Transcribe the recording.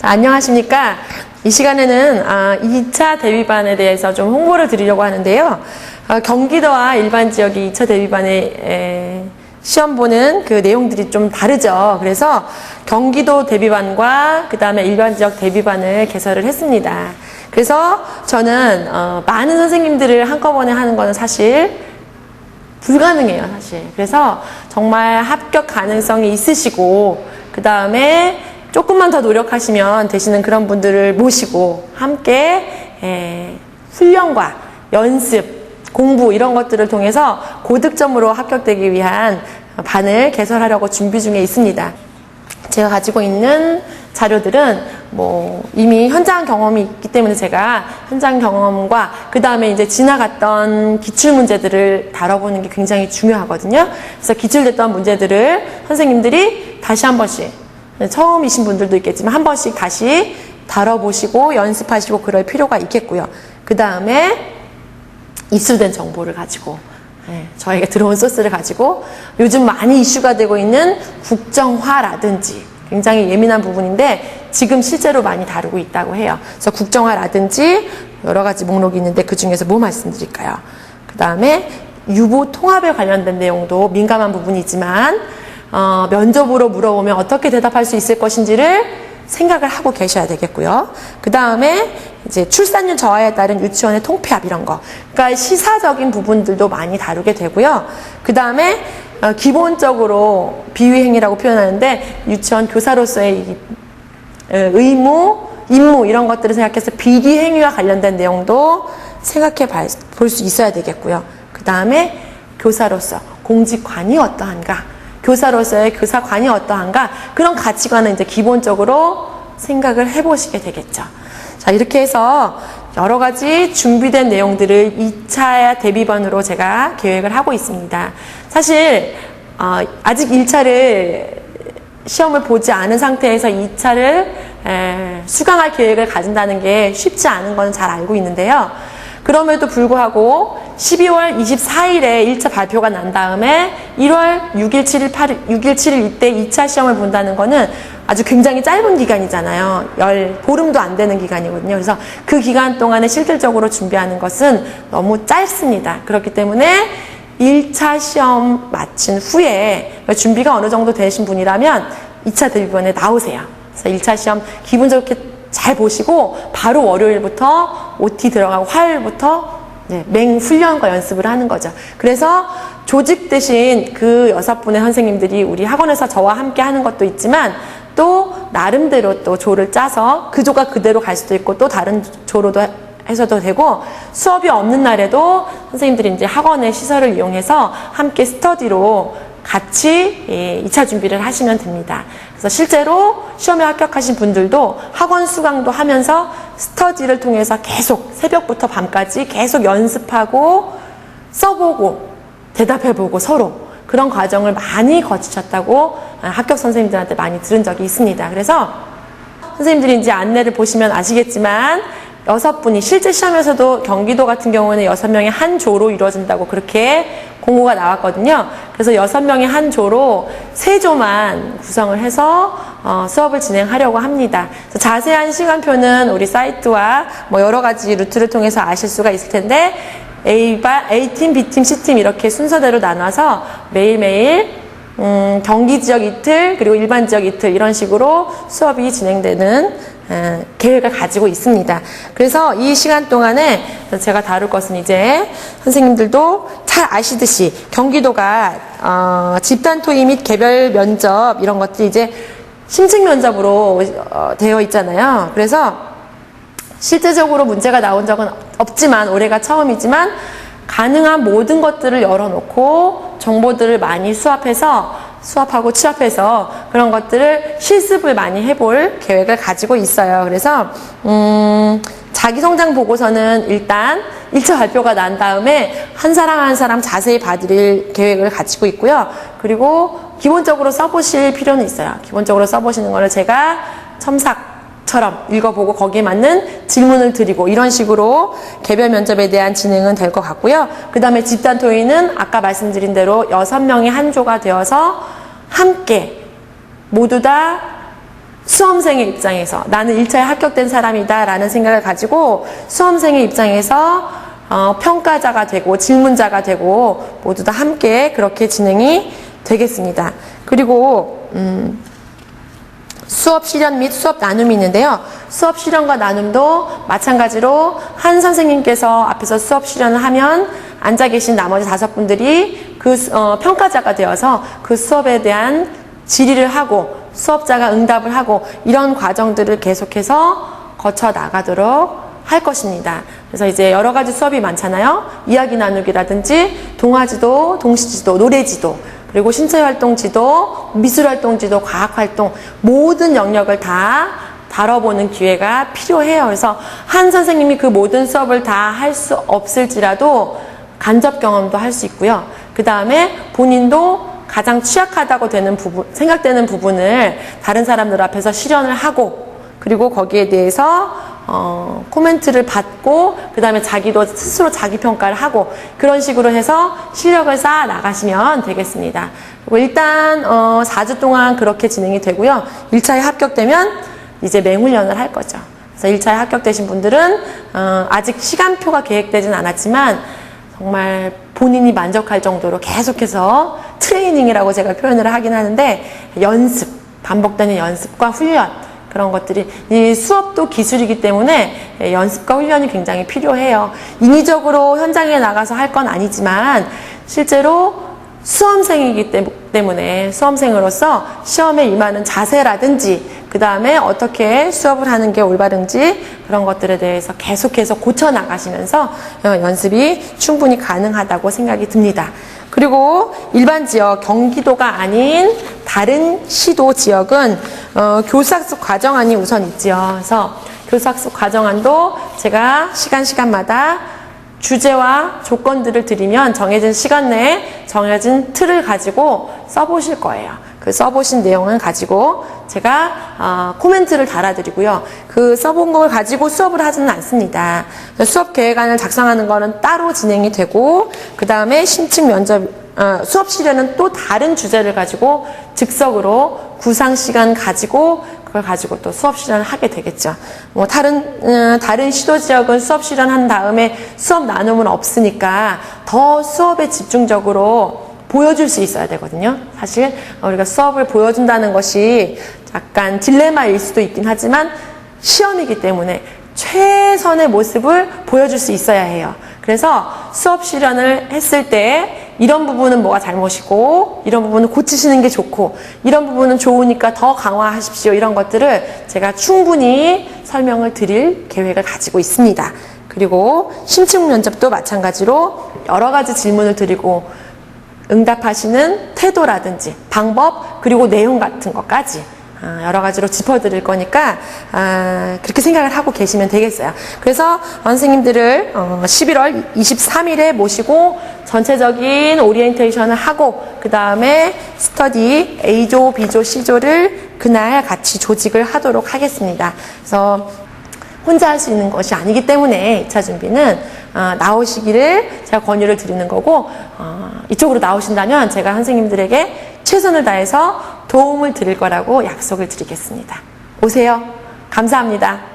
자, 안녕하십니까. 이 시간에는 2차 대비반에 대해서 좀 홍보를 드리려고 하는데요. 경기도와 일반 지역이 2차 대비반에 시험 보는 그 내용들이 좀 다르죠. 그래서 경기도 대비반과 그 다음에 일반 지역 대비반을 개설을 했습니다. 그래서 저는 많은 선생님들을 한꺼번에 하는 거는 사실 불가능해요, 사실. 그래서 정말 합격 가능성이 있으시고 그 다음에 조금만 더 노력하시면 되시는 그런 분들을 모시고 함께 훈련과 연습, 공부 이런 것들을 통해서 고득점으로 합격되기 위한 반을 개설하려고 준비 중에 있습니다. 제가 가지고 있는 자료들은 이미 현장 경험이 있기 때문에 제가 현장 경험과 그 다음에 이제 지나갔던 기출 문제들을 다뤄보는 게 굉장히 중요하거든요. 그래서 기출됐던 문제들을 선생님들이 다시 한 번씩, 처음이신 분들도 있겠지만 한 번씩 다시 다뤄보시고 연습하시고 그럴 필요가 있겠고요. 그 다음에 입수된 정보를 가지고 저에게 들어온 소스를 가지고 요즘 많이 이슈가 되고 있는 국정화라든지 굉장히 예민한 부분인데 지금 실제로 많이 다루고 있다고 해요. 그래서 국정화라든지 여러 가지 목록이 있는데 그 중에서 뭐 말씀드릴까요? 그 다음에 유보 통합에 관련된 내용도 민감한 부분이지만 면접으로 물어보면 어떻게 대답할 수 있을 것인지를 생각을 하고 계셔야 되겠고요. 그 다음에 이제 출산율 저하에 따른 유치원의 통폐합 이런 거. 그러니까 시사적인 부분들도 많이 다루게 되고요. 그 다음에 기본적으로 비위행위라고 표현하는데 유치원 교사로서의 의무, 임무 이런 것들을 생각해서 비리행위와 관련된 내용도 생각해 볼 수 있어야 되겠고요. 그 다음에 교사로서 공직관이 어떠한가, 교사로서의 교사관이 어떠한가, 그런 가치관은 이제 기본적으로 생각을 해보시게 되겠죠. 자, 이렇게 해서 여러 가지 준비된 내용들을 2차 대비반으로 제가 계획을 하고 있습니다. 사실 아직 1차를 시험을 보지 않은 상태에서 2차를 수강할 계획을 가진다는 게 쉽지 않은 건 잘 알고 있는데요. 그럼에도 불구하고 12월 24일에 1차 발표가 난 다음에 1월 6일, 7일, 8일, 6일, 7일 이때 2차 시험을 본다는 거는 아주 굉장히 짧은 기간이잖아요. 보름도 안 되는 기간이거든요. 그래서 그 기간 동안에 실질적으로 준비하는 것은 너무 짧습니다. 그렇기 때문에 1차 시험 마친 후에 준비가 어느 정도 되신 분이라면 2차 대비반에 나오세요. 그래서 1차 시험 기본적으로 잘 보시고 바로 월요일부터 OT 들어가고 화요일부터 맹훈련과 연습을 하는 거죠. 그래서 조직되신 그 6분의 선생님들이 우리 학원에서 저와 함께 하는 것도 있지만 또 나름대로 또 조를 짜서 그 조가 그대로 갈 수도 있고 또 다른 조로도 해서도 되고 수업이 없는 날에도 선생님들이 이제 학원의 시설을 이용해서 함께 스터디로 같이 2차 준비를 하시면 됩니다. 그래서 실제로 시험에 합격하신 분들도 학원 수강도 하면서 스터디를 통해서 계속 새벽부터 밤까지 계속 연습하고 써보고 대답해보고 서로 그런 과정을 많이 거치셨다고 합격 선생님들한테 많이 들은 적이 있습니다. 그래서 선생님들이 이제 안내를 보시면 아시겠지만 6분이 실제 시험에서도 경기도 같은 경우는 6명의 한 조로 이루어진다고 그렇게 공고가 나왔거든요. 그래서 6명의 한 조로 3조만 구성을 해서 수업을 진행하려고 합니다. 그래서 자세한 시간표는 우리 사이트와 여러 가지 루트를 통해서 아실 수가 있을 텐데 A팀, B팀, C팀 이렇게 순서대로 나눠서 매일매일 경기 지역 이틀 그리고 일반 지역 이틀 이런 식으로 수업이 진행되는 계획을 가지고 있습니다. 그래서 이 시간 동안에 제가 다룰 것은 이제 선생님들도 잘 아시듯이 경기도가 집단 토의 및 개별 면접 이런 것들이 이제 심층 면접으로 되어 있잖아요. 그래서 실제적으로 문제가 나온 적은 없지만 올해가 처음이지만 가능한 모든 것들을 열어놓고 정보들을 많이 수합하고 취합해서 그런 것들을 실습을 많이 해볼 계획을 가지고 있어요. 그래서 자기성장 보고서는 일단 1차 발표가 난 다음에 한 사람 한 사람 자세히 봐드릴 계획을 가지고 있고요. 그리고 기본적으로 써보실 필요는 있어요. 기본적으로 써보시는 거를 제가 첨삭처럼 읽어보고 거기에 맞는 질문을 드리고 이런 식으로 개별 면접에 대한 진행은 될 것 같고요. 그 다음에 집단 토의는 아까 말씀드린 대로 6명이 한 조가 되어서 함께 모두 다 수험생의 입장에서 나는 1차에 합격된 사람이다 라는 생각을 가지고 수험생의 입장에서 평가자가 되고 질문자가 되고 모두 다 함께 그렇게 진행이 되겠습니다. 그리고 수업 실현 및 수업 나눔이 있는데요. 수업 실현과 나눔도 마찬가지로 한 선생님께서 앞에서 수업 실현을 하면 앉아 계신 나머지 5분들이 그 평가자가 되어서 그 수업에 대한 질의를 하고 수업자가 응답을 하고 이런 과정들을 계속해서 거쳐 나가도록 할 것입니다. 그래서 이제 여러 가지 수업이 많잖아요. 이야기 나누기라든지 동화지도, 동시지도, 노래지도, 그리고 신체활동지도, 미술활동지도, 과학활동 모든 영역을 다 다뤄보는 기회가 필요해요. 그래서 한 선생님이 그 모든 수업을 다 할 수 없을지라도 간접 경험도 할 수 있고요. 그 다음에 본인도 가장 취약하다고 생각되는 부분을 다른 사람들 앞에서 실현을 하고 그리고 거기에 대해서 코멘트를 받고 그 다음에 자기도 스스로 자기 평가를 하고 그런 식으로 해서 실력을 쌓아 나가시면 되겠습니다. 그리고 일단 4주 동안 그렇게 진행이 되고요. 1차에 합격되면 이제 맹훈련을 할 거죠. 그래서 1차에 합격되신 분들은 아직 시간표가 계획되진 않았지만 정말 본인이 만족할 정도로 계속해서 트레이닝이라고 제가 표현을 하긴 하는데 연습, 반복되는 연습과 훈련 그런 것들이 이 수업도 기술이기 때문에 연습과 훈련이 굉장히 필요해요. 인위적으로 현장에 나가서 할 건 아니지만 실제로 수험생이기 때문에 수험생으로서 시험에 임하는 자세라든지 그 다음에 어떻게 수업을 하는 게 올바른지 그런 것들에 대해서 계속해서 고쳐 나가시면서 연습이 충분히 가능하다고 생각이 듭니다. 그리고 일반 지역, 경기도가 아닌 다른 시도 지역은 교수학습 과정안이 우선 있지요. 그래서 교수학습 과정안도 제가 시간마다 주제와 조건들을 드리면 정해진 시간 내에 정해진 틀을 가지고 써보실 거예요. 그 써보신 내용을 가지고 제가 코멘트를 달아드리고요. 그 써본 걸 가지고 수업을 하지는 않습니다. 수업 계획안을 작성하는 거는 따로 진행이 되고 그 다음에 심층 면접 수업 실현은 또 다른 주제를 가지고 즉석으로 구상 시간 가지고 그걸 가지고 또 수업 실현을 하게 되겠죠. 뭐 다른 시도 지역은 수업 실현한 다음에 수업 나눔은 없으니까 더 수업에 집중적으로 보여줄 수 있어야 되거든요. 사실 우리가 수업을 보여준다는 것이 약간 딜레마일 수도 있긴 하지만 시험이기 때문에 최선의 모습을 보여줄 수 있어야 해요. 그래서 수업 실현을 했을 때 이런 부분은 뭐가 잘못이고 이런 부분은 고치시는 게 좋고 이런 부분은 좋으니까 더 강화하십시오. 이런 것들을 제가 충분히 설명을 드릴 계획을 가지고 있습니다. 그리고 심층 면접도 마찬가지로 여러 가지 질문을 드리고 응답하시는 태도라든지 방법 그리고 내용 같은 것까지 여러 가지로 짚어드릴 거니까 그렇게 생각을 하고 계시면 되겠어요. 그래서 선생님들을 11월 23일에 모시고 전체적인 오리엔테이션을 하고 그 다음에 스터디 A조, B조, C조를 그날 같이 조직을 하도록 하겠습니다. 그래서 혼자 할 수 있는 것이 아니기 때문에 2차 준비는 나오시기를 제가 권유를 드리는 거고 이쪽으로 나오신다면 제가 선생님들에게 최선을 다해서 도움을 드릴 거라고 약속을 드리겠습니다. 오세요. 감사합니다.